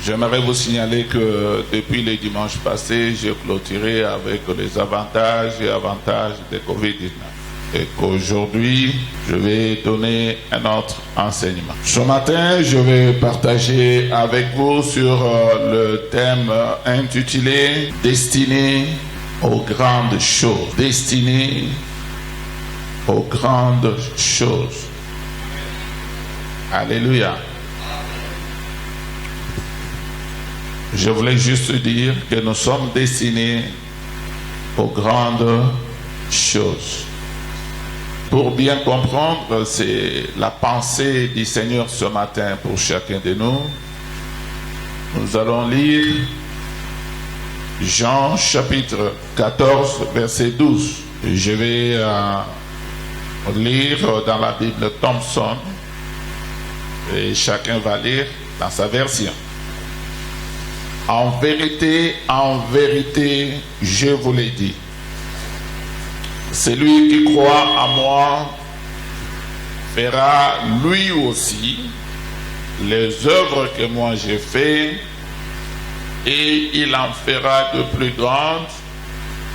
J'aimerais vous signaler que depuis le dimanche passé, j'ai clôturé avec les avantages et avantages de Covid-19. Et qu'aujourd'hui, je vais donner un autre enseignement. Ce matin, je vais partager avec vous sur le thème intitulé « Destiné aux grandes choses ». Destiné aux grandes choses. Alléluia. Je voulais juste dire que nous sommes destinés aux grandes choses. Pour bien comprendre, c'est la pensée du Seigneur ce matin pour chacun de nous. Nous allons lire Jean chapitre 14, verset 12. Je vais lire dans la Bible Thompson et chacun va lire dans sa version. En vérité, je vous l'ai dit. Celui qui croit en moi fera lui aussi les œuvres que moi j'ai faites, et il en fera de plus grandes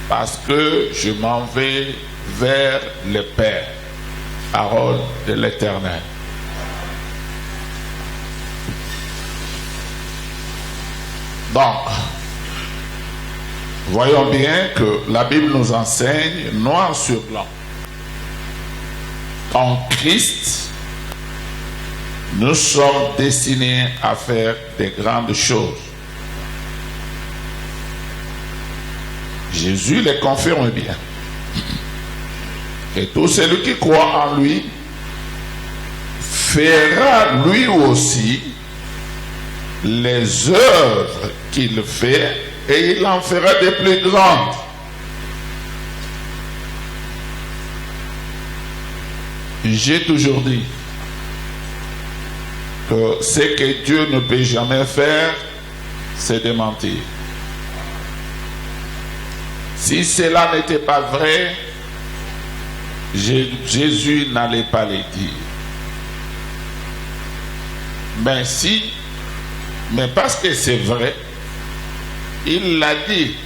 parce que je m'en vais vers le Père. Parole de l'Éternel. Donc, voyons bien que la Bible nous enseigne noir sur blanc. En Christ, nous sommes destinés à faire de grandes choses. Jésus les confirme bien. Et tout celui qui croit en lui fera lui aussi les œuvres qu'il fait, et il en fera de plus grandes. J'ai toujours dit que ce que Dieu ne peut jamais faire, c'est de mentir. Si cela n'était pas vrai, Jésus n'allait pas le dire. Mais parce que c'est vrai, il l'a dit.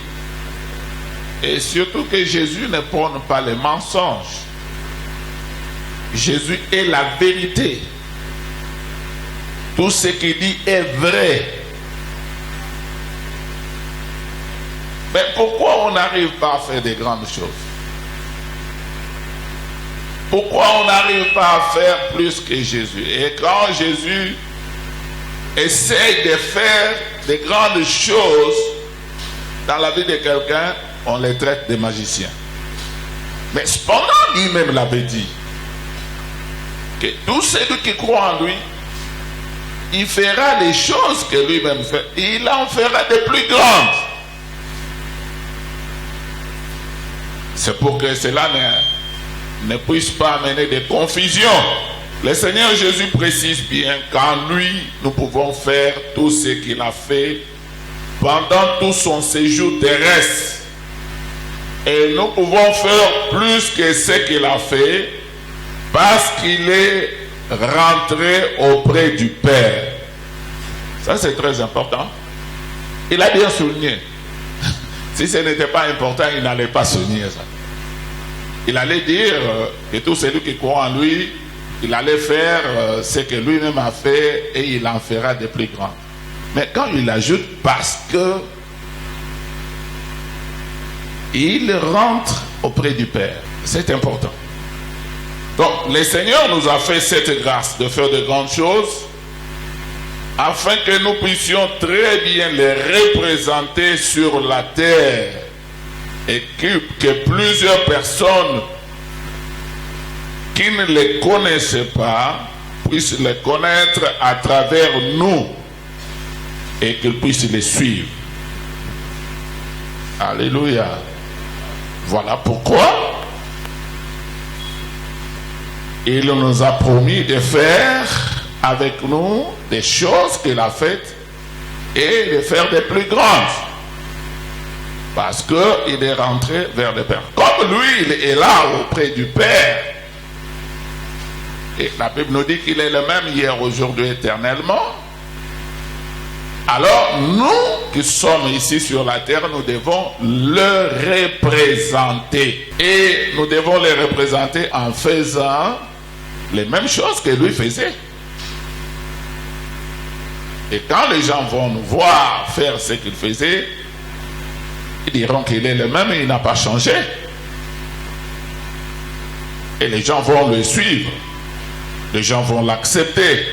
Et surtout que Jésus ne prône pas les mensonges. Jésus est la vérité. Tout ce qu'il dit est vrai. Mais pourquoi on n'arrive pas à faire de grandes choses? Pourquoi on n'arrive pas à faire plus que Jésus? Et quand Jésus essaye de faire de grandes choses dans la vie de quelqu'un, on les traite de magiciens. Mais cependant, lui-même l'avait dit que tout celui qui croit en lui, il fera les choses que lui-même fait. Il en fera de plus grandes. C'est pour que cela ne puisse pas amener de confusion. Le Seigneur Jésus précise bien qu'en lui, nous pouvons faire tout ce qu'il a fait pendant tout son séjour terrestre. Et nous pouvons faire plus que ce qu'il a fait parce qu'il est rentré auprès du Père. Ça, c'est très important. Il a bien souligné. Si ce n'était pas important, il n'allait pas souligner ça. Il allait dire que tout celui qui croit en lui, il allait faire ce que lui-même a fait, et il en fera de plus grands. Mais quand il ajoute parce que il rentre auprès du Père, c'est important. Donc le Seigneur nous a fait cette grâce de faire de grandes choses afin que nous puissions très bien les représenter sur la terre, et que plusieurs personnes qui ne les connaissaient pas puissent les connaître à travers nous, et qu'ils puissent les suivre. Alléluia. Voilà pourquoi il nous a promis de faire avec nous des choses qu'il a faites et de faire des plus grandes. Parce qu'il est rentré vers le Père. Comme lui, il est là auprès du Père. Et la Bible nous dit qu'il est le même hier, aujourd'hui, éternellement. Alors, nous qui sommes ici sur la terre, nous devons le représenter. Et nous devons le représenter en faisant les mêmes choses que lui faisait. Et quand les gens vont nous voir faire ce qu'il faisait, ils diront qu'il est le même et il n'a pas changé. Et les gens vont le suivre. Les gens vont l'accepter.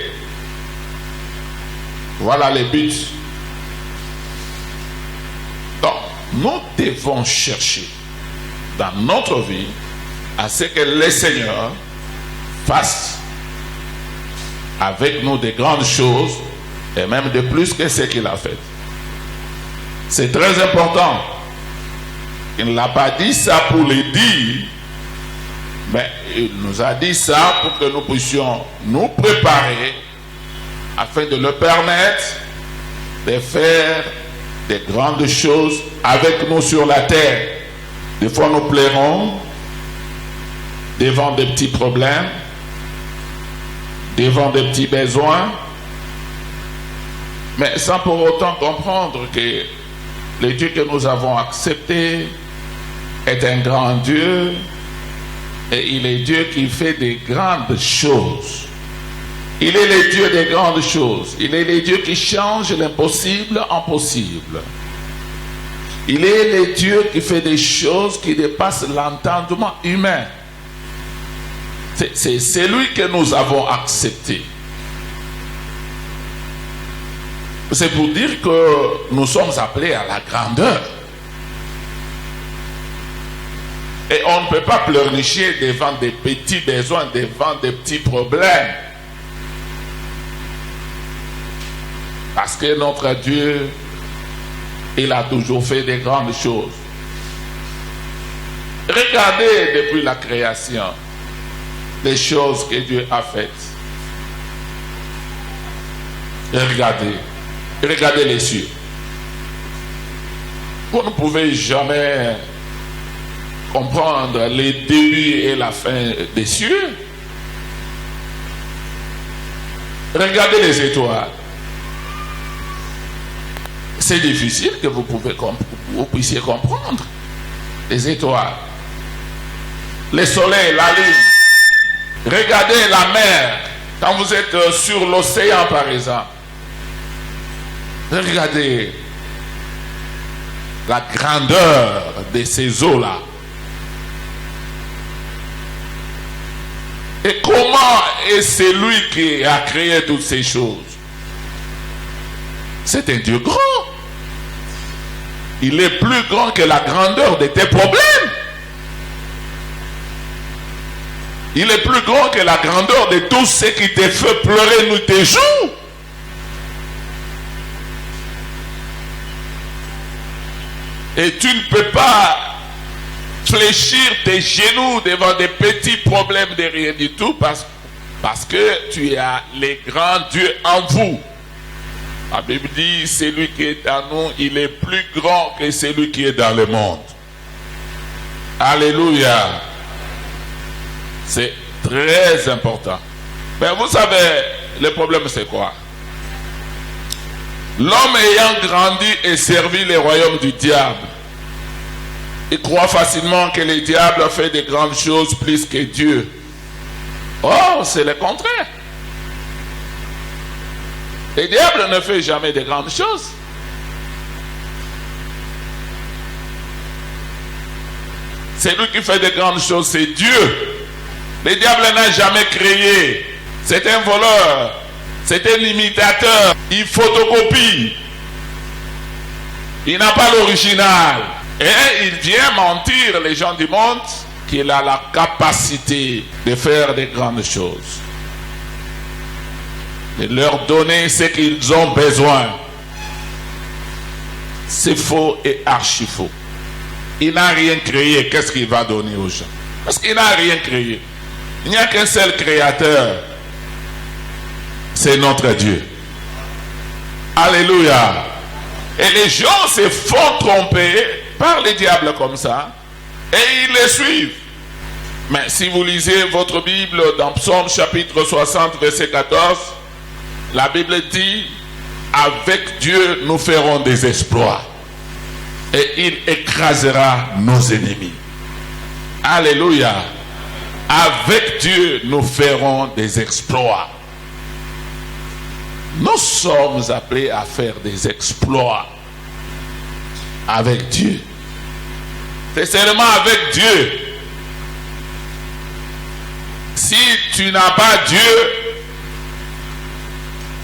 Voilà le but. Donc, nous devons chercher dans notre vie à ce que le Seigneur fasse avec nous de grandes choses et même de plus que ce qu'il a fait. C'est très important. Il ne l'a pas dit ça pour le dire, mais il nous a dit ça pour que nous puissions nous préparer afin de le permettre de faire des grandes choses avec nous sur la terre. Des fois nous plairons devant des petits problèmes, devant des petits besoins, mais sans pour autant comprendre que le Dieu que nous avons accepté est un grand Dieu et il est Dieu qui fait des grandes choses. Il est le Dieu des grandes choses. Il est le Dieu qui change l'impossible en possible. Il est le Dieu qui fait des choses qui dépassent l'entendement humain. C'est celui que nous avons accepté. C'est pour dire que nous sommes appelés à la grandeur. Et on ne peut pas pleurnicher devant des petits besoins, devant des petits problèmes. Parce que notre Dieu, il a toujours fait des grandes choses. Regardez depuis la création les choses que Dieu a faites. Regardez les cieux. Vous ne pouvez jamais comprendre les débuts et la fin des cieux. Regardez les étoiles. C'est difficile que vous puissiez comprendre les étoiles, les soleils, la lune. Regardez la mer quand vous êtes sur l'océan par exemple. Regardez la grandeur de ces eaux-là. Et comment est celui qui a créé toutes ces choses? C'est un Dieu grand. Il est plus grand que la grandeur de tes problèmes. Il est plus grand que la grandeur de tout ce qui te fait pleurer nuit et jour. Et tu ne peux pas fléchir tes genoux devant des petits problèmes de rien du tout parce que tu as les grands dieux en vous. La Bible dit, celui qui est en nous, il est plus grand que celui qui est dans le monde. Alléluia. C'est très important. Mais vous savez, le problème c'est quoi? L'homme ayant grandi et servi le royaume du diable, il croit facilement que le diable a fait de grandes choses plus que Dieu. Oh, c'est le contraire. Le diable ne fait jamais de grandes choses. C'est lui qui fait de grandes choses, c'est Dieu. Le diable n'a jamais créé. C'est un voleur. C'est un imitateur. Il photocopie. Il n'a pas l'original. Et il vient mentir les gens du monde qu'il a la capacité de faire de grandes choses. De leur donner ce qu'ils ont besoin. C'est faux et archi faux. Il n'a rien créé. Qu'est-ce qu'il va donner aux gens? Parce qu'il n'a rien créé. Il n'y a qu'un seul créateur. C'est notre Dieu. Alléluia. Et les gens se font tromper par les diables comme ça. Et ils les suivent. Mais si vous lisez votre Bible dans Psaume chapitre 60 verset 14, la Bible dit: avec Dieu, nous ferons des exploits. Et il écrasera nos ennemis. Alléluia. Avec Dieu, nous ferons des exploits. Nous sommes appelés à faire des exploits avec Dieu. C'est seulement avec Dieu. Si tu n'as pas Dieu,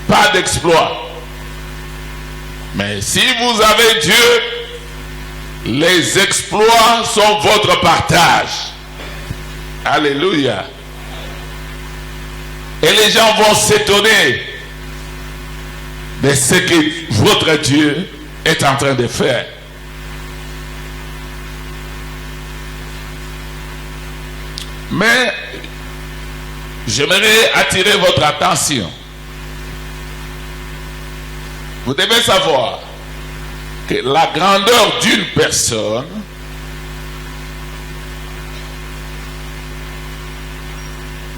pas d'exploit. Mais si vous avez Dieu, les exploits sont votre partage. Alléluia. Et les gens vont s'étonner de ce que votre Dieu est en train de faire. Mais j'aimerais attirer votre attention. Vous devez savoir que la grandeur d'une personne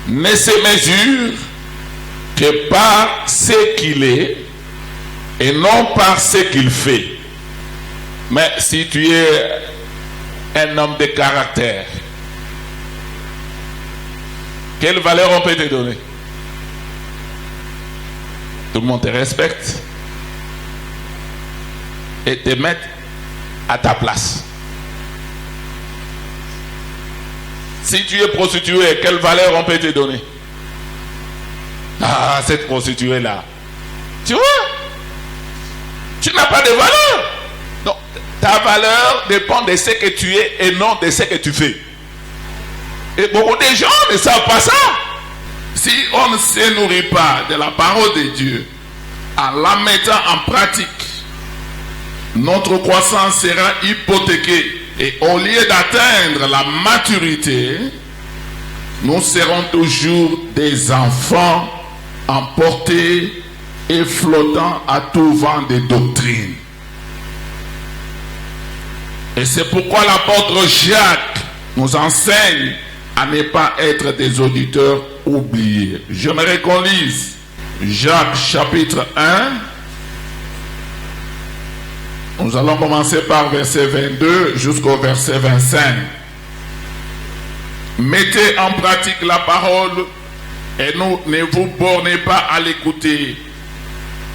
ne se mesure que par ce qu'il est et non par ce qu'il fait. Mais si tu es un homme de caractère, quelle valeur on peut te donner? Tout le monde te respecte et te met à ta place. Si tu es prostituée, quelle valeur on peut te donner? Ah, cette prostituée-là. Tu vois? Tu n'as pas de valeur. Non, ta valeur dépend de ce que tu es et non de ce que tu fais. Et beaucoup de gens ne savent pas ça. Si on ne se nourrit pas de la parole de Dieu, en la mettant en pratique, notre croissance sera hypothéquée. Et au lieu d'atteindre la maturité, nous serons toujours des enfants emportés et flottant à tout vent de doctrine. Et c'est pourquoi l'apôtre Jacques nous enseigne à ne pas être des auditeurs oubliés. J'aimerais qu'on lise Jacques chapitre 1. Nous allons commencer par verset 22 jusqu'au verset 25. Mettez en pratique la parole et ne vous bornez pas à l'écouter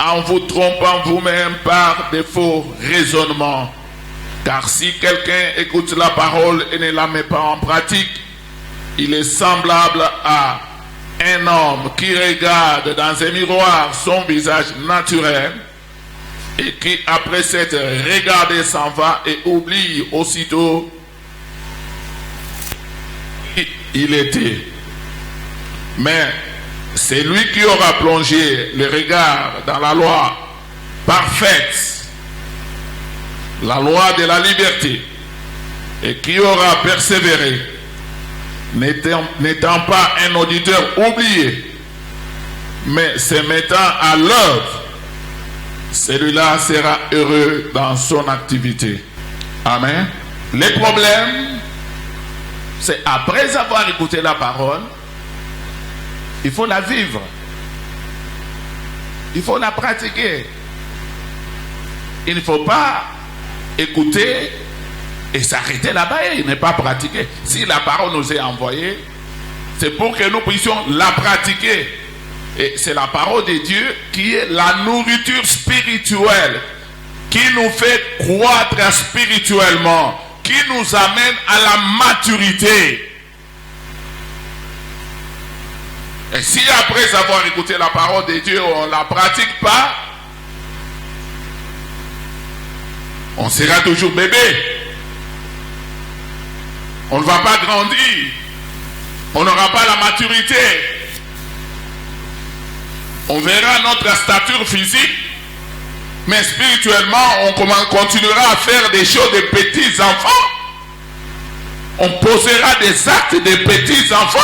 en vous trompant vous-même par de faux raisonnements. Car si quelqu'un écoute la parole et ne la met pas en pratique, il est semblable à un homme qui regarde dans un miroir son visage naturel et qui, après s'être regardé, s'en va et oublie aussitôt qui il était. Mais c'est lui qui aura plongé le regard dans la loi parfaite, la loi de la liberté, et qui aura persévéré, n'étant pas un auditeur oublié, mais se mettant à l'œuvre, celui-là sera heureux dans son activité. Amen. Le problème, c'est après avoir écouté la parole, il faut la vivre. Il faut la pratiquer. Il ne faut pas écouter et s'arrêter là-bas et ne pas pratiquer. Si la parole nous est envoyée, c'est pour que nous puissions la pratiquer. Et c'est la parole de Dieu qui est la nourriture spirituelle, qui nous fait croître spirituellement, qui nous amène à la maturité. Et si après avoir écouté la parole de Dieu, on ne la pratique pas, on sera toujours bébé. On ne va pas grandir. On n'aura pas la maturité. On verra notre stature physique, mais spirituellement, on continuera à faire des choses de petits enfants. On posera des actes de petits enfants.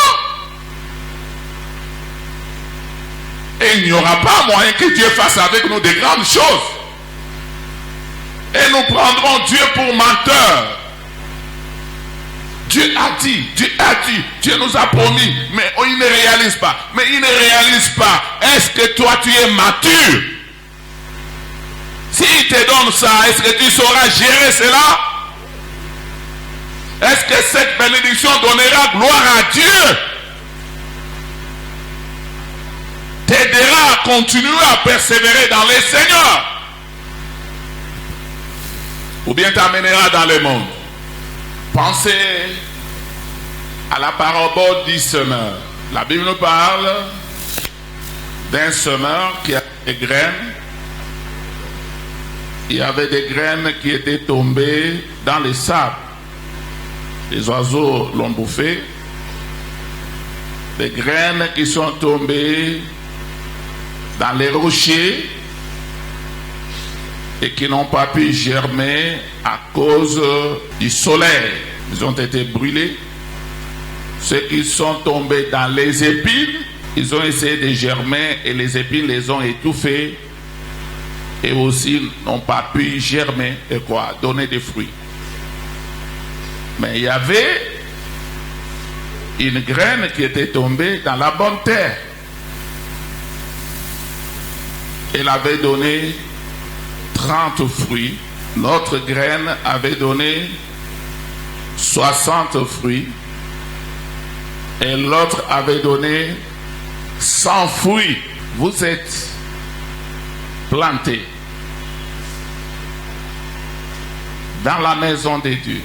Et il n'y aura pas moyen que Dieu fasse avec nous de grandes choses. Et nous prendrons Dieu pour menteur. Dieu a dit, Dieu nous a promis, mais il ne réalise pas. Mais il ne réalise pas. Est-ce que toi tu es mature? te donne ça, est-ce que tu sauras gérer cela? Est-ce que cette bénédiction donnera gloire à Dieu? T'aidera à continuer à persévérer dans les Seigneurs? Ou bien t'amènera dans le monde? Pensez à la parabole du semeur. La Bible nous parle d'un semeur qui a des graines. Il y avait des graines qui étaient tombées dans les sables. Les oiseaux l'ont bouffé. Des graines qui sont tombées dans les rochers et qui n'ont pas pu germer à cause du soleil. Ils ont été brûlés. Ceux qui sont tombés dans les épines, ils ont essayé de germer et les épines les ont étouffés et aussi n'ont pas pu germer et donner des fruits. Mais il y avait une graine qui était tombée dans la bonne terre. Elle avait donné 30 fruits. L'autre graine avait donné 60 fruits. Et l'autre avait donné 100 fruits. Vous êtes plantés dans la maison de Dieu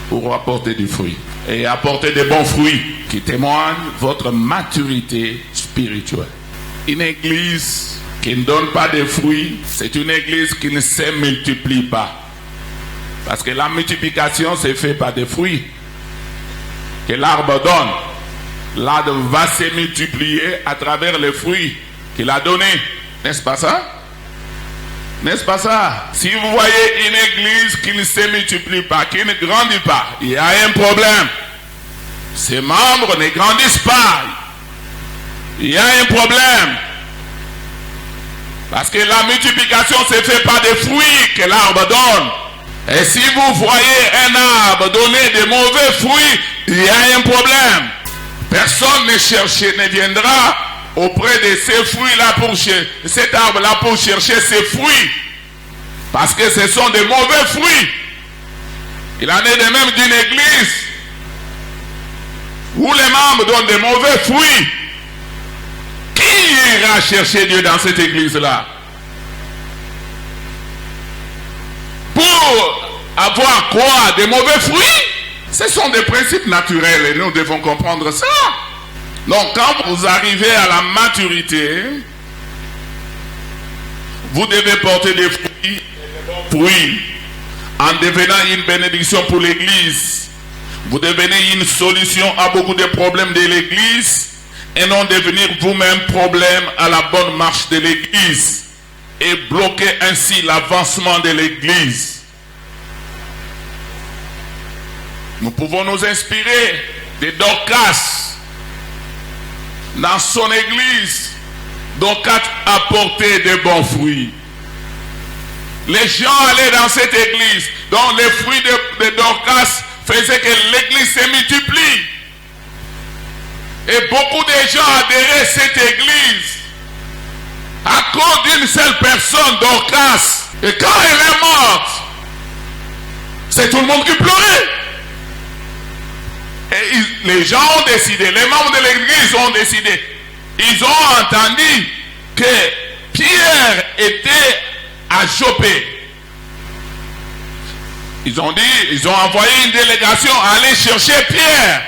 pour apporter du fruit. Et apporter des bons fruits qui témoignent votre maturité spirituelle. Une église qui ne donne pas de fruits, c'est une église qui ne se multiplie pas. Parce que la multiplication se fait par des fruits que l'arbre donne. L'arbre va se multiplier à travers les fruits qu'il a donnés. N'est-ce pas ça? N'est-ce pas ça? Si vous voyez une église qui ne se multiplie pas, qui ne grandit pas, il y a un problème. Ses membres ne grandissent pas. Il y a un problème. Parce que la multiplication se fait par des fruits que l'arbre donne. Et si vous voyez un arbre donner de mauvais fruits, il y a un problème. Personne ne viendra auprès de ces fruits-là cet arbre-là pour chercher ses fruits. Parce que ce sont de mauvais fruits. Il en est de même d'une église où les membres donnent de mauvais fruits. Qui ira chercher Dieu dans cette église-là? Pour avoir quoi? Des mauvais fruits? Ce sont des principes naturels et nous devons comprendre ça. Donc quand vous arrivez à la maturité, vous devez porter des fruits en devenant une bénédiction pour l'église. Vous devenez une solution à beaucoup de problèmes de l'église et non devenir vous-même problème à la bonne marche de l'église et bloquer ainsi l'avancement de l'église. Nous pouvons nous inspirer de Dorcas. Dans son église, Dorcas apportait de bons fruits. Les gens allaient dans cette église, donc les fruits de Dorcas faisaient que l'église se multiplie. Et beaucoup de gens adhéraient à cette église à cause d'une seule personne, Dorcas. Et quand elle est morte, c'est tout le monde qui pleurait. Et les gens ont décidé, les membres de l'église ont décidé, ils ont entendu que Pierre était à Joppé. Ils ont envoyé une délégation aller chercher Pierre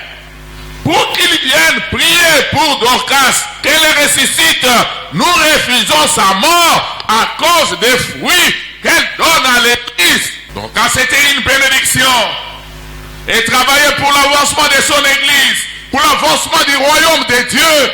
pour qu'il vienne prier pour Dorcas, qu'elle ressuscite. Nous refusons sa mort à cause des fruits qu'elle donne à l'église. Dorcas était une bénédiction. Et travaillait pour l'avancement de son église, pour l'avancement du royaume de Dieu.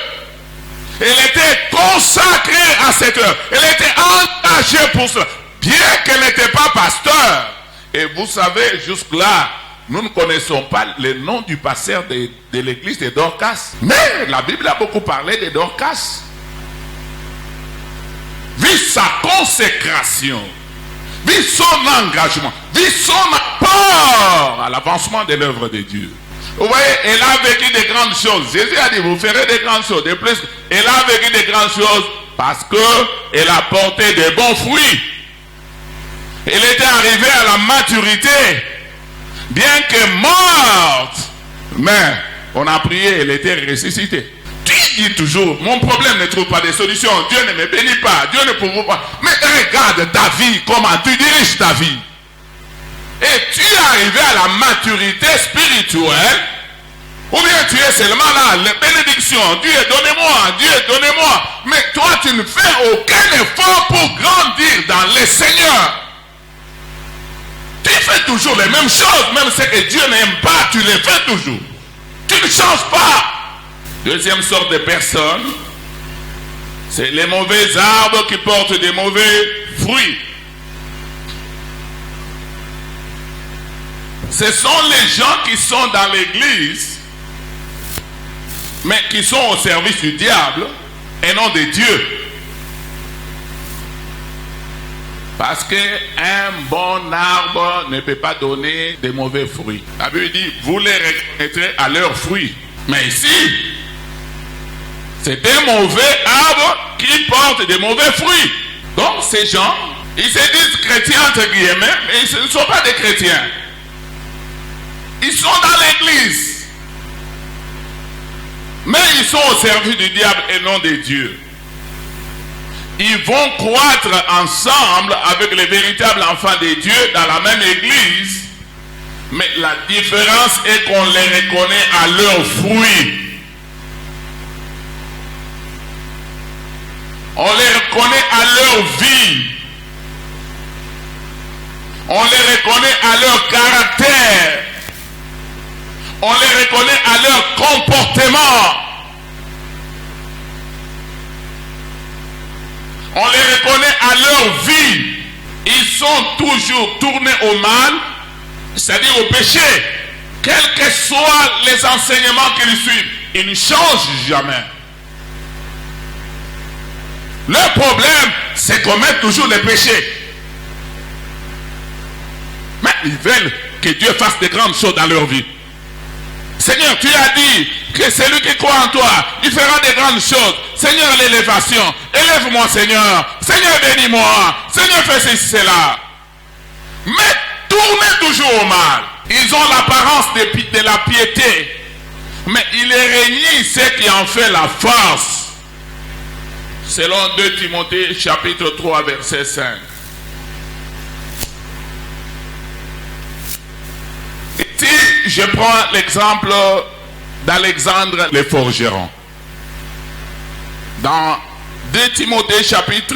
Elle était consacrée à cette œuvre. Elle était engagée pour cela, bien qu'elle n'était pas pasteur. Et vous savez, jusque-là, nous ne connaissons pas le nom du pasteur de l'église de Dorcas. Mais la Bible a beaucoup parlé de Dorcas. Vu sa consécration, vu son engagement, vu son apport à l'avancement de l'œuvre de Dieu. Vous voyez, elle a vécu de grandes choses. Jésus a dit, vous ferez de grandes choses. De plus, elle a vécu de grandes choses parce qu'elle a porté de bons fruits. Elle était arrivée à la maturité, bien que morte. Mais on a prié, elle était ressuscitée. Tu dis toujours, mon problème ne trouve pas de solution. Dieu ne me bénit pas, Dieu ne pourvoit pas. Mais regarde ta vie, comment tu diriges ta vie. Et tu es arrivé à la maturité spirituelle, ou bien tu es seulement là, les bénédictions, Dieu donnez-moi, Dieu donnez-moi. Mais toi tu ne fais aucun effort pour grandir dans le Seigneur. Tu fais toujours les mêmes choses, même ce que Dieu n'aime pas, tu les fais toujours. Tu ne changes pas. Deuxième sorte de personnes, c'est les mauvais arbres qui portent des mauvais fruits. Ce sont les gens qui sont dans l'église, mais qui sont au service du diable et non de Dieu. Parce qu'un bon arbre ne peut pas donner de mauvais fruits. La Bible dit, vous les reconnaîtrez à leurs fruits. Mais ici, c'est des mauvais arbres qui portent des mauvais fruits. Donc ces gens, ils se disent chrétiens entre guillemets, mais ils ne sont pas des chrétiens. Ils sont dans l'église. Mais ils sont au service du diable et non de Dieu. Ils vont croître ensemble avec les véritables enfants de Dieu dans la même église. Mais la différence est qu'on les reconnaît à leurs fruits. On les reconnaît à leur vie. On les reconnaît à leur caractère. On les reconnaît à leur comportement. On les reconnaît à leur vie. Ils sont toujours tournés au mal, c'est-à-dire au péché. Quels que soient les enseignements qu'ils suivent, ils ne changent jamais. Leur problème, c'est qu'on met toujours les péchés. Mais ils veulent que Dieu fasse de grandes choses dans leur vie. Seigneur, tu as dit que celui qui croit en toi, il fera de grandes choses. Seigneur, l'élévation. Élève-moi, Seigneur. Seigneur, bénis-moi. Seigneur, fais ceci, cela. Mais tournez toujours au mal. Ils ont l'apparence de la piété. Mais il est régné ce qui en fait la force. Selon 2 Timothée chapitre 3 verset 5. Ici, je prends l'exemple d'Alexandre le forgeron. Dans 2 Timothée chapitre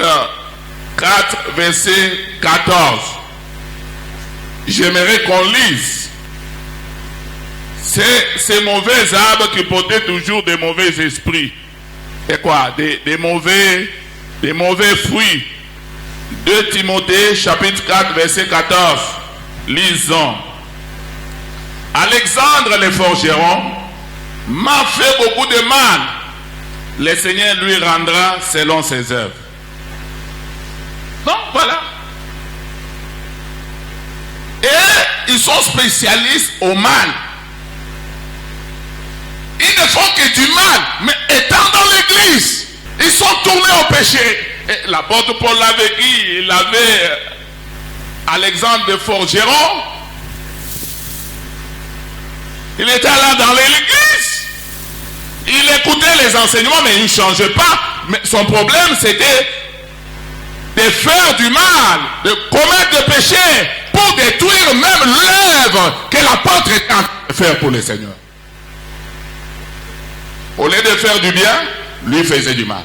4 verset 14. J'aimerais qu'on lise. C'est ces mauvais arbres qui portaient toujours des mauvais esprits. Et quoi? Des mauvais fruits. 2 Timothée chapitre 4 verset 14. Lisons. Alexandre le forgeron m'a fait beaucoup de mal. Le Seigneur lui rendra selon ses œuvres. Donc voilà. Et ils sont spécialistes au mal. Ils ne font que du mal, mais étant dans l'église, ils sont tournés au péché. Et l'apôtre Paul l'avait dit, il avait Alexandre le forgeron. Il était là dans l'église. Il écoutait les enseignements, mais il ne changeait pas. Mais son problème, c'était de faire du mal, de commettre des péchés pour détruire même l'œuvre que l'apôtre était en train de faire pour le Seigneur. Au lieu de faire du bien, lui faisait du mal.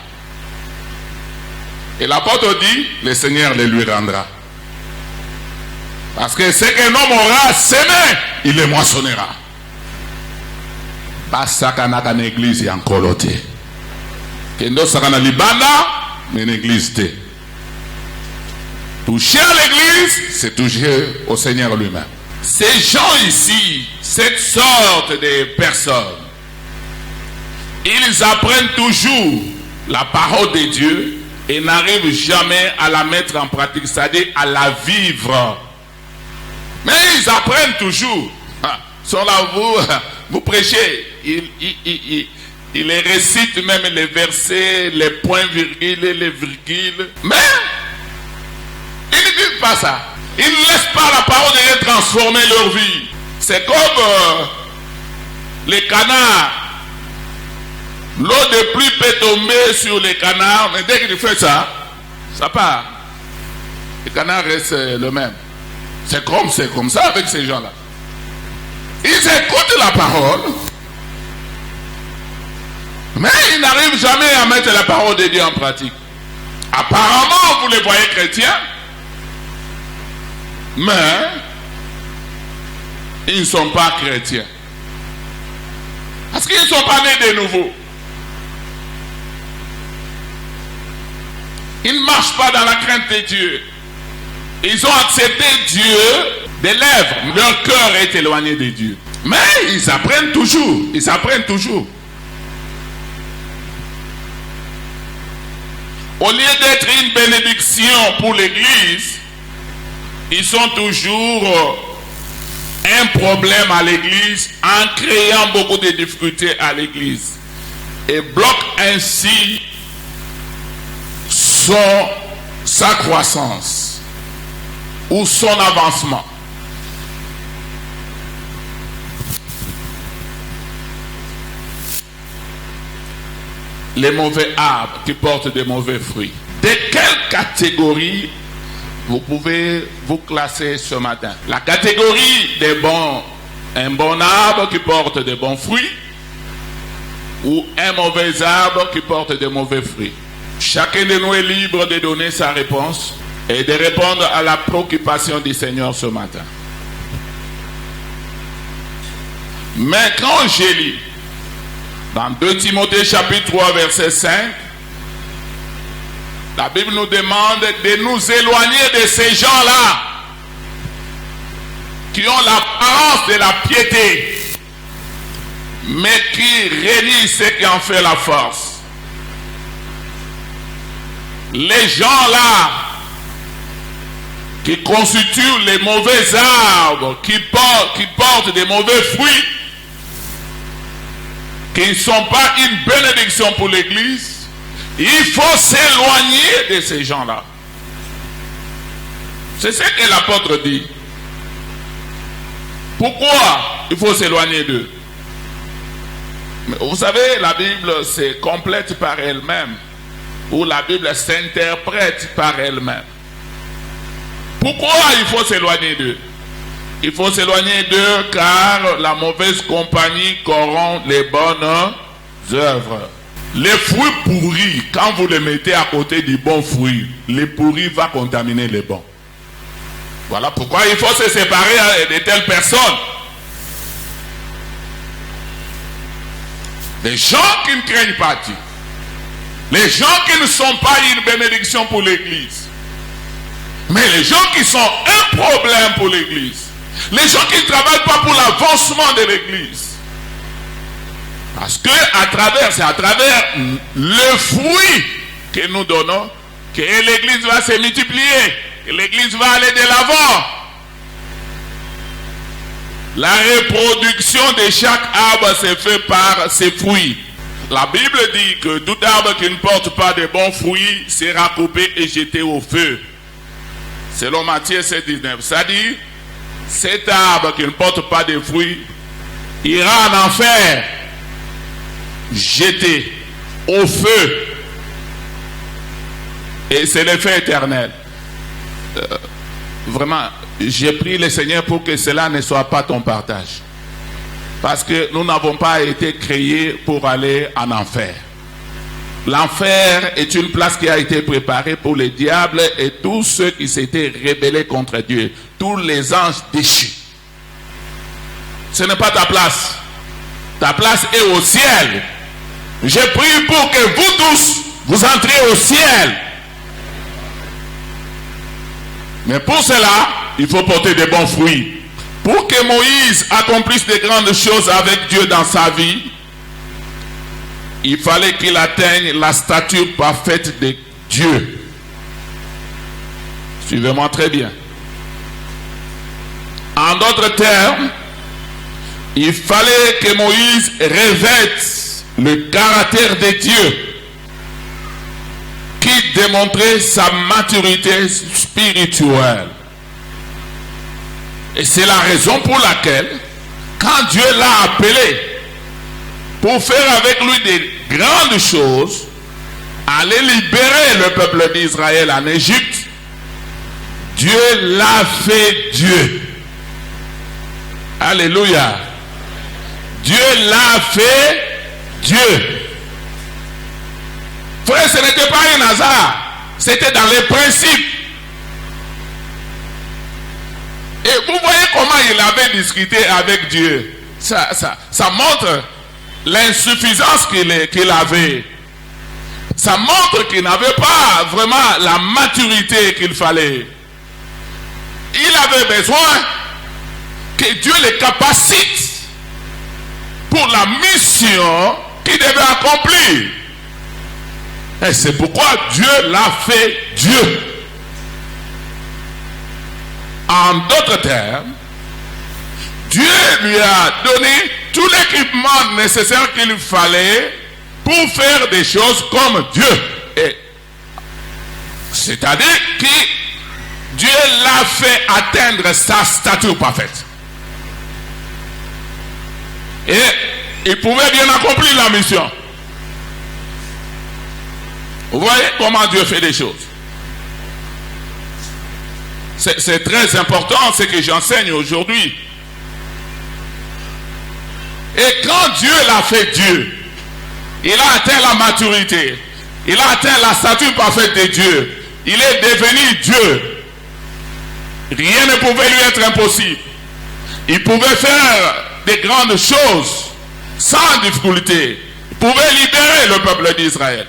Et l'apôtre dit, le Seigneur le lui rendra. Parce que ce qu'un homme aura semé, il le moissonnera. Basaka na église encore l'autre. Kendo saka na libanda, mais l'église te. Toucher à l'église, c'est toucher au Seigneur lui-même. Ces gens ici, cette sorte de personnes, ils apprennent toujours la parole de Dieu et n'arrivent jamais à la mettre en pratique, c'est-à-dire à la vivre. Mais ils apprennent toujours. Sont là, vous prêchez. Il les récite même les versets, les points-virgules et les virgules. Mais, ils ne vivent pas ça. Ils ne laissent pas la parole de Dieu transformer leur vie. C'est comme les canards. L'eau de pluie peut tomber sur les canards, mais dès qu'il fait ça, ça part. Les canards restent le même. C'est comme ça avec ces gens-là. Ils écoutent la parole, mais ils n'arrivent jamais à mettre la parole de Dieu en pratique. Apparemment, vous les voyez chrétiens, mais ils ne sont pas chrétiens. Parce qu'ils ne sont pas nés de nouveau. Ils ne marchent pas dans la crainte de Dieu. Ils ont accepté Dieu des lèvres. Leur cœur est éloigné de Dieu. Mais ils apprennent toujours. Ils apprennent toujours. Au lieu d'être une bénédiction pour l'Église, ils sont toujours un problème à l'Église en créant beaucoup de difficultés à l'Église. Et bloquent ainsi sa croissance ou son avancement. Les mauvais arbres qui portent de mauvais fruits. De quelle catégorie vous pouvez vous classer ce matin? La catégorie des bons, un bon arbre qui porte de bons fruits, ou un mauvais arbre qui porte de mauvais fruits? Chacun de nous est libre de donner sa réponse et de répondre à la préoccupation du Seigneur ce matin. Mais quand je lis dans 2 Timothée chapitre 3 verset 5, la Bible nous demande de nous éloigner de ces gens-là qui ont l'apparence de la piété, mais qui renient ce qui en fait la force. Les gens-là qui constituent les mauvais arbres, qui portent des mauvais fruits, qui ne sont pas une bénédiction pour l'Église, il faut s'éloigner de ces gens-là. C'est ce que l'apôtre dit. Pourquoi il faut s'éloigner d'eux? Mais vous savez, la Bible se complète par elle-même, ou la Bible s'interprète par elle-même. Pourquoi il faut s'éloigner d'eux? Il faut s'éloigner d'eux car la mauvaise compagnie corrompt les bonnes œuvres. Les fruits pourris, quand vous les mettez à côté du bon fruit, les pourris vont contaminer les bons. Voilà pourquoi il faut se séparer de telles personnes. Les gens qui ne craignent pas Dieu. Les gens qui ne sont pas une bénédiction pour l'Église. Mais les gens qui sont un problème pour l'Église. Les gens qui ne travaillent pas pour l'avancement de l'Église. Parce que c'est à travers le fruit que nous donnons que l'Église va se multiplier, que l'Église va aller de l'avant. La reproduction de chaque arbre se fait par ses fruits. La Bible dit que tout arbre qui ne porte pas de bons fruits sera coupé et jeté au feu. Selon Matthieu 7,19. Ça dit, cet arbre qui ne porte pas de fruits ira en enfer, jeté au feu. Et c'est le feu éternel. Vraiment, j'ai prié le Seigneur pour que cela ne soit pas ton partage. Parce que nous n'avons pas été créés pour aller en enfer. L'enfer est une place qui a été préparée pour les diables et tous ceux qui s'étaient rebellés contre Dieu. Tous les anges déchus. Ce n'est pas ta place. Ta place est au ciel. Je prie pour que vous tous, vous entriez au ciel. Mais pour cela, il faut porter de bons fruits. Pour que Moïse accomplisse de grandes choses avec Dieu dans sa vie, il fallait qu'il atteigne la stature parfaite de Dieu. Suivez-moi très bien. En d'autres termes, il fallait que Moïse revête le caractère de Dieu qui démontrait sa maturité spirituelle. Et c'est la raison pour laquelle, quand Dieu l'a appelé pour faire avec lui des grandes choses, aller libérer le peuple d'Israël en Égypte, Dieu l'a fait Dieu. Alléluia. Dieu l'a fait Dieu. Frère, ce n'était pas un hasard. C'était dans les principes. Et vous voyez comment il avait discuté avec Dieu. Ça montre l'insuffisance qu'il avait. Ça montre qu'il n'avait pas vraiment la maturité qu'il fallait. Il avait besoin que Dieu le capacite pour la mission qu'il devait accomplir. Et c'est pourquoi Dieu l'a fait Dieu. En d'autres termes, Dieu lui a donné tout l'équipement nécessaire qu'il fallait pour faire des choses comme Dieu. C'est-à-dire que Dieu l'a fait atteindre sa stature parfaite. Et il pouvait bien accomplir la mission. Vous voyez comment Dieu fait des choses. C'est très important ce que j'enseigne aujourd'hui. Et quand Dieu l'a fait Dieu, il a atteint la maturité. Il a atteint la stature parfaite de Dieu. Il est devenu Dieu. Rien ne pouvait lui être impossible. Il pouvait faire des grandes choses sans difficulté. Il pouvait libérer le peuple d'Israël.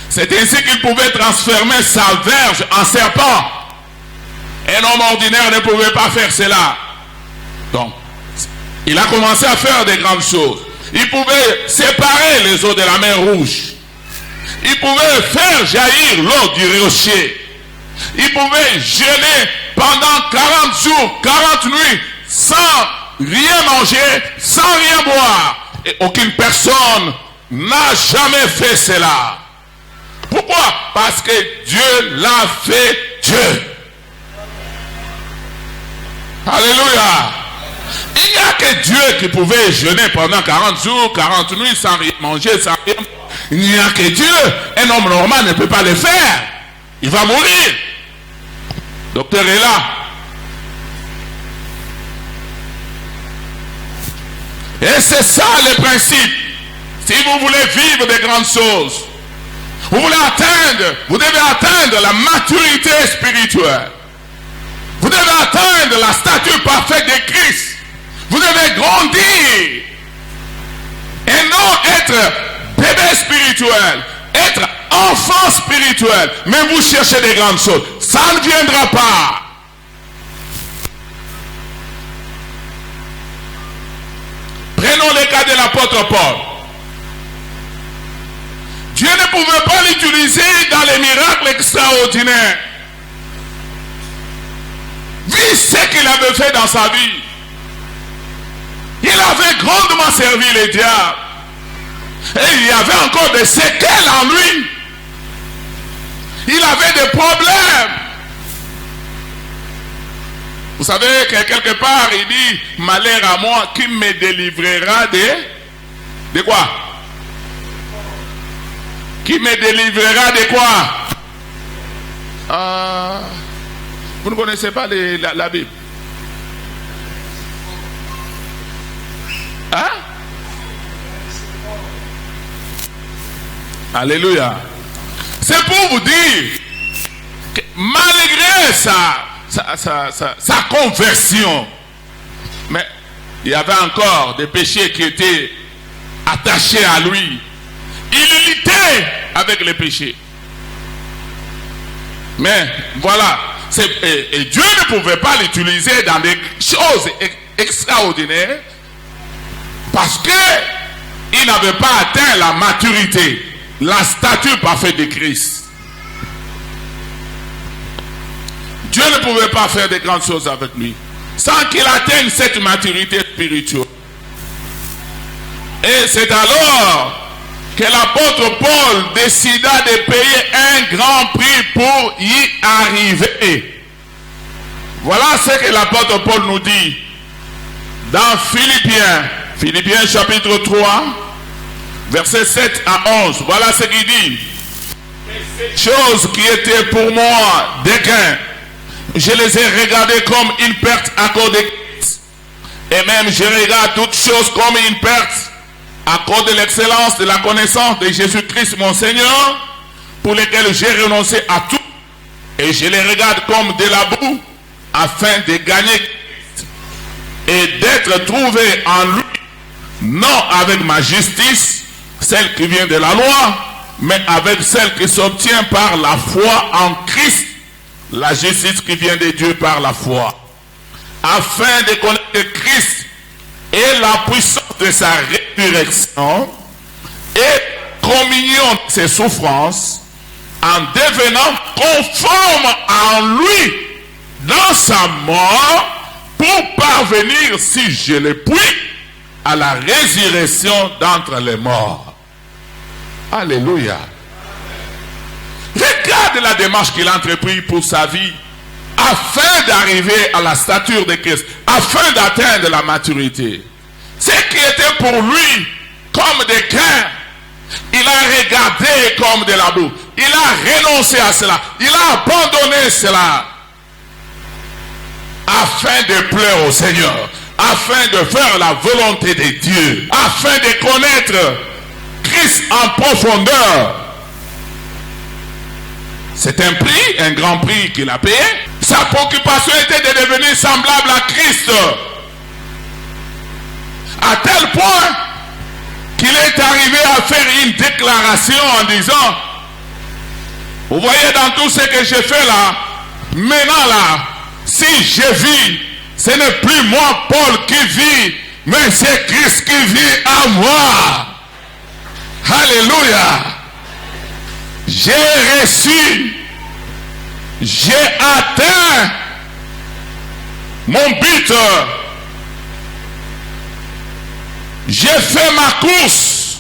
C'est ainsi qu'il pouvait transformer sa verge en serpent. Un homme ordinaire ne pouvait pas faire cela. Donc, il a commencé à faire des grandes choses. Il pouvait séparer les eaux de la mer Rouge. Il pouvait faire jaillir l'eau du rocher. Il pouvait jeûner pendant 40 jours, 40 nuits, sans rien manger, sans rien boire. Et aucune personne n'a jamais fait cela. Pourquoi? Parce que Dieu l'a fait Dieu. Alléluia. Il n'y a que Dieu qui pouvait jeûner pendant 40 jours, 40 nuits sans rien manger, sans rien. Il n'y a que Dieu. Un homme normal ne peut pas le faire. Il va mourir. Le docteur est là. Et c'est ça le principe. Si vous voulez vivre des grandes choses, vous voulez atteindre, vous devez atteindre la maturité spirituelle. Vous devez atteindre la stature parfaite de Christ. Vous devez grandir. Et non être bébé spirituel, être enfant spirituel. Mais vous cherchez des grandes choses. Ça ne viendra pas. Prenons le cas de l'apôtre Paul. Dieu ne pouvait pas l'utiliser dans les miracles extraordinaires. Vu ce qu'il avait fait dans sa vie, il avait grandement servi les diables. Et il y avait encore des séquelles en lui. Il avait des problèmes. Vous savez que quelque part, il dit, malheur à moi, qui me délivrera de quoi? Qui me délivrera de quoi? Vous ne connaissez pas la Bible? Hein? Alléluia. C'est pour vous dire que malgré sa conversion, mais il y avait encore des péchés qui étaient attachés à lui. Il luttait avec les péchés. Mais voilà, et Dieu ne pouvait pas l'utiliser dans des choses extraordinaires parce qu'il n'avait pas atteint la maturité, la stature parfaite de Christ. Dieu ne pouvait pas faire de grandes choses avec lui sans qu'il atteigne cette maturité spirituelle. Et c'est alors que l'apôtre Paul décida de payer un grand prix pour y arriver. Voilà ce que l'apôtre Paul nous dit dans Philippiens chapitre 3, versets 7 à 11. Voilà ce qu'il dit. Ces choses qui étaient pour moi des gains, je les ai regardées comme une perte à cause de Christ. Et même je regarde toutes choses comme une perte à cause de l'excellence de la connaissance de Jésus-Christ mon Seigneur, pour lequel j'ai renoncé à tout. Et je les regarde comme de la boue, afin de gagner Christ et d'être trouvé en lui, non avec ma justice, celle qui vient de la loi, mais avec celle qui s'obtient par la foi en Christ, la justice qui vient de Dieu par la foi, afin de connaître Christ et la puissance de sa résurrection et communion de ses souffrances, en devenant conforme en lui dans sa mort, pour parvenir, si je le puis, à la résurrection d'entre les morts. Alléluia. Regarde la démarche qu'il a entreprise pour sa vie, afin d'arriver à la stature de Christ, afin d'atteindre la maturité. Ce qui était pour lui comme des gains, il a regardé comme de la boue. Il a renoncé à cela. Il a abandonné cela, afin de plaire au Seigneur, afin de faire la volonté de Dieu, afin de connaître Christ en profondeur. C'est un prix, un grand prix qu'il a payé. Sa préoccupation était de devenir semblable à Christ, à tel point qu'il est arrivé à faire une déclaration en disant: vous voyez, dans tout ce que j'ai fait là, maintenant là, si je vis, ce n'est plus moi Paul qui vit, mais c'est Christ qui vit en moi. Alléluia. J'ai reçu, j'ai atteint mon but, j'ai fait ma course,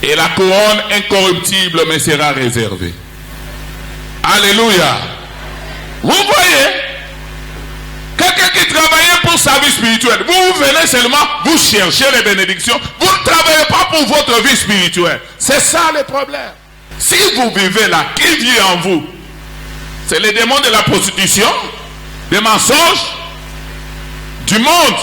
et la couronne incorruptible me sera réservée. Alléluia. Vous voyez, quelqu'un qui travaillait pour sa vie spirituelle, vous venez seulement, vous cherchez les bénédictions, vous ne travaillez pas pour votre vie spirituelle. C'est ça le problème. Si vous vivez là, qui vit en vous? C'est les démons de la prostitution, des mensonges, du monde,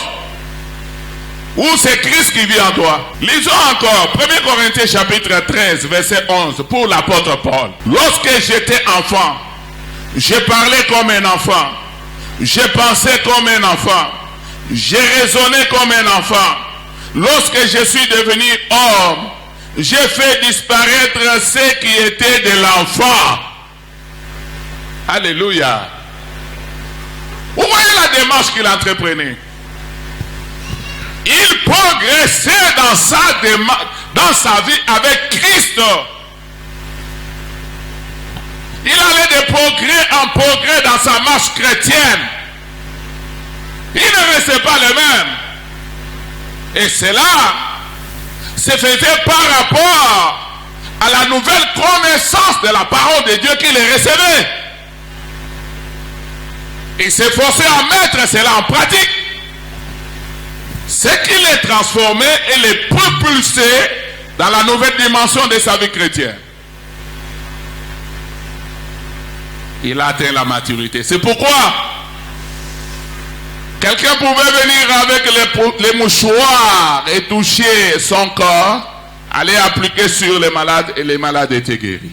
ou c'est Christ qui vit en toi? Lisons encore 1 Corinthiens chapitre 13 verset 11 pour l'apôtre Paul. Lorsque j'étais enfant, j'ai parlé comme un enfant, j'ai pensé comme un enfant, j'ai raisonné comme un enfant. Lorsque je suis devenu homme, j'ai fait disparaître ce qui était de l'enfant. Alléluia. Vous voyez la démarche qu'il entreprenait. Il progressait dans sa vie avec Christ. Il allait de progrès en progrès dans sa marche chrétienne. Il ne restait pas le même. Et cela se faisait par rapport à la nouvelle connaissance de la parole de Dieu qu'il recevait. Il s'efforçait à mettre cela en pratique. Ce qui les transformait et les propulsait dans la nouvelle dimension de sa vie chrétienne. Il a atteint la maturité. C'est pourquoi quelqu'un pouvait venir avec les mouchoirs et toucher son corps, aller appliquer sur les malades et les malades étaient guéris.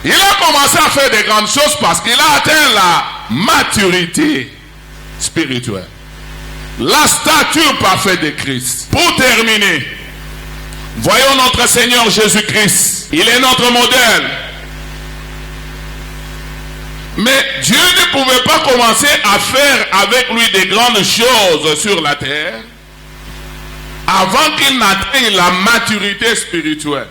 Il a commencé à faire de grandes choses parce qu'il a atteint la maturité spirituelle, la stature parfaite de Christ. Pour terminer, voyons notre Seigneur Jésus-Christ. Il est notre modèle. Mais Dieu ne pouvait pas commencer à faire avec lui de grandes choses sur la terre avant qu'il n'atteigne la maturité spirituelle.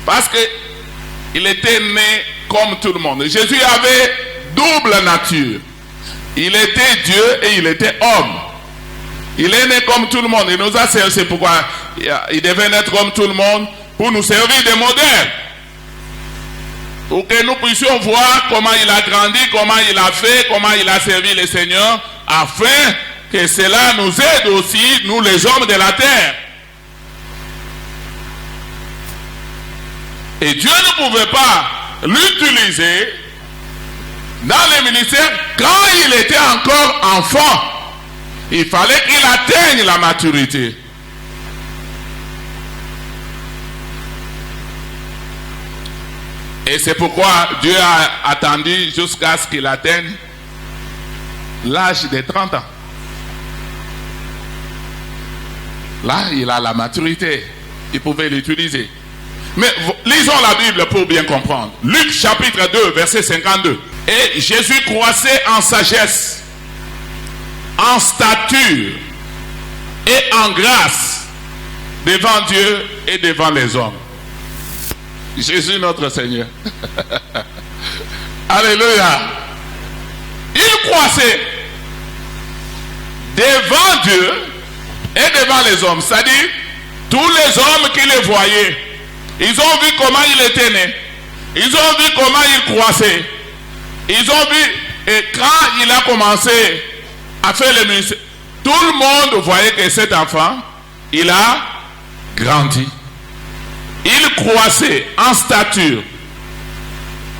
Parce qu'il était né comme tout le monde. Jésus avait double nature. Il était Dieu et il était homme. Il est né comme tout le monde. Il nous a servi. C'est pourquoi il devait naître comme tout le monde pour nous servir de modèle. Pour que nous puissions voir comment il a grandi, comment il a fait, comment il a servi le Seigneur, afin que cela nous aide aussi, nous les hommes de la terre. Et Dieu ne pouvait pas l'utiliser dans le ministère quand il était encore enfant. Il fallait qu'il atteigne la maturité. Et c'est pourquoi Dieu a attendu jusqu'à ce qu'il atteigne l'âge de 30 ans. Là, il a la maturité. Il pouvait l'utiliser. Mais lisons la Bible pour bien comprendre. Luc chapitre 2, verset 52. Et Jésus croissait en sagesse, en stature et en grâce devant Dieu et devant les hommes. Jésus notre Seigneur. Alléluia. Il croissait devant Dieu et devant les hommes. C'est-à-dire, tous les hommes qui le voyaient, ils ont vu comment il était né. Ils ont vu comment il croissait. Ils ont vu, et quand il a commencé à faire le ministère, tout le monde voyait que cet enfant, il a grandi. Il croissait en stature.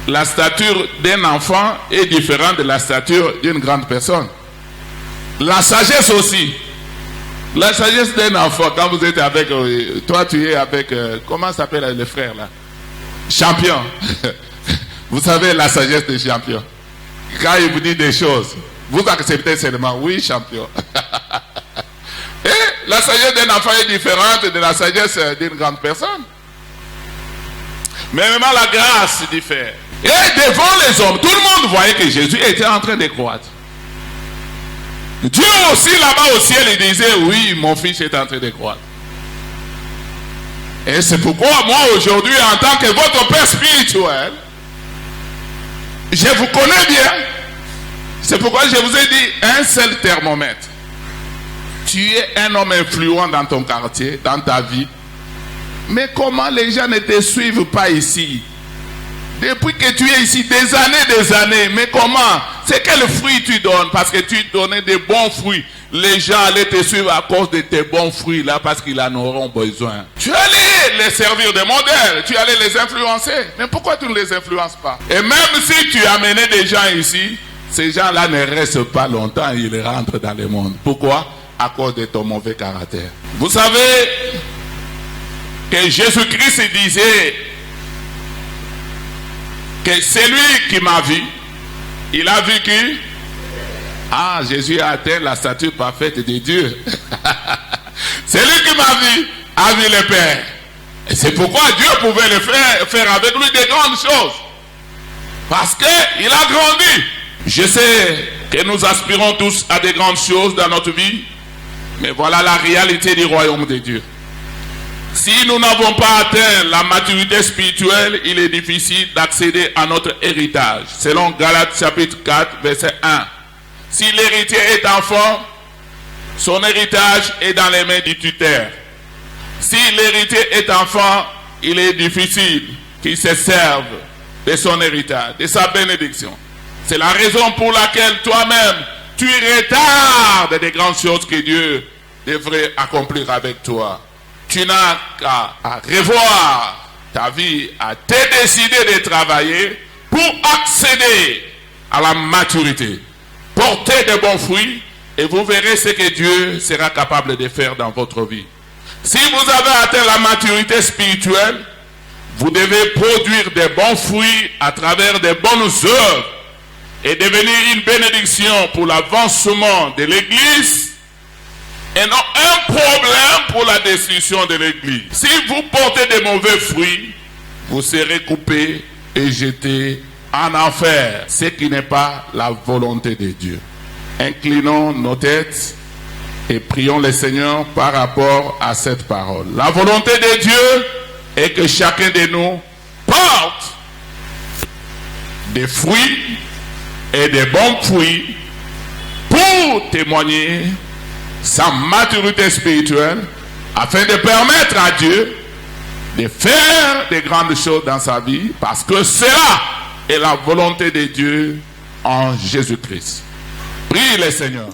La stature d'un enfant est différente de la stature d'une grande personne. La sagesse aussi. La sagesse d'un enfant, quand vous êtes avec, toi tu es avec, comment s'appelle le frère là? Champion. Vous savez la sagesse des champions. Quand il vous dit des choses, vous acceptez seulement, oui champion. Et la sagesse d'un enfant est différente de la sagesse d'une grande personne. Mais même la grâce diffère. Et devant les hommes, tout le monde voyait que Jésus était en train de croître. Dieu aussi là-bas au ciel, il disait, oui, mon fils est en train de croître. Et c'est pourquoi moi aujourd'hui, en tant que votre père spirituel, je vous connais bien. C'est pourquoi je vous ai dit un seul thermomètre. Tu es un homme influent dans ton quartier, dans ta vie. Mais comment les gens ne te suivent pas ici? Depuis que tu es ici, des années, mais comment? C'est quel fruit tu donnes? Parce que tu donnais des bons fruits. Les gens allaient te suivre à cause de tes bons fruits là, parce qu'ils en auront besoin. Tu allais les servir de modèle, tu allais les influencer. Mais pourquoi tu ne les influences pas? Et même si tu amenais des gens ici, ces gens-là ne restent pas longtemps, ils rentrent dans le monde. Pourquoi? À cause de ton mauvais caractère. Vous savez que Jésus-Christ disait que c'est lui qui m'a vu. Il a vu qui? Ah, Jésus a atteint la stature parfaite de Dieu. C'est lui qui m'a vu, a vu le Père. Et c'est pourquoi Dieu pouvait le faire avec lui des grandes choses. Parce qu'il a grandi. Je sais que nous aspirons tous à des grandes choses dans notre vie. Mais voilà la réalité du royaume de Dieu. Si nous n'avons pas atteint la maturité spirituelle, il est difficile d'accéder à notre héritage. Selon Galates chapitre 4, verset 1. Si l'héritier est enfant, son héritage est dans les mains du tuteur. Si l'héritier est enfant, il est difficile qu'il se serve de son héritage, de sa bénédiction. C'est la raison pour laquelle toi-même, tu retardes des grandes choses que Dieu devrait accomplir avec toi. Tu n'as qu'à revoir ta vie, à te décider de travailler pour accéder à la maturité. Portez de bons fruits et vous verrez ce que Dieu sera capable de faire dans votre vie. Si vous avez atteint la maturité spirituelle, vous devez produire de bons fruits à travers de bonnes œuvres et devenir une bénédiction pour l'avancement de l'Église et non un problème pour la destruction de l'Église. Si vous portez de mauvais fruits, vous serez coupé et jeté en enfer, ce qui n'est pas la volonté de Dieu. Inclinons nos têtes et prions le Seigneur par rapport à cette parole. La volonté de Dieu est que chacun de nous porte des fruits et des bons fruits pour témoigner sa maturité spirituelle, afin de permettre à Dieu de faire de grandes choses dans sa vie, parce que cela est la volonté de Dieu en Jésus-Christ. Prie le Seigneur.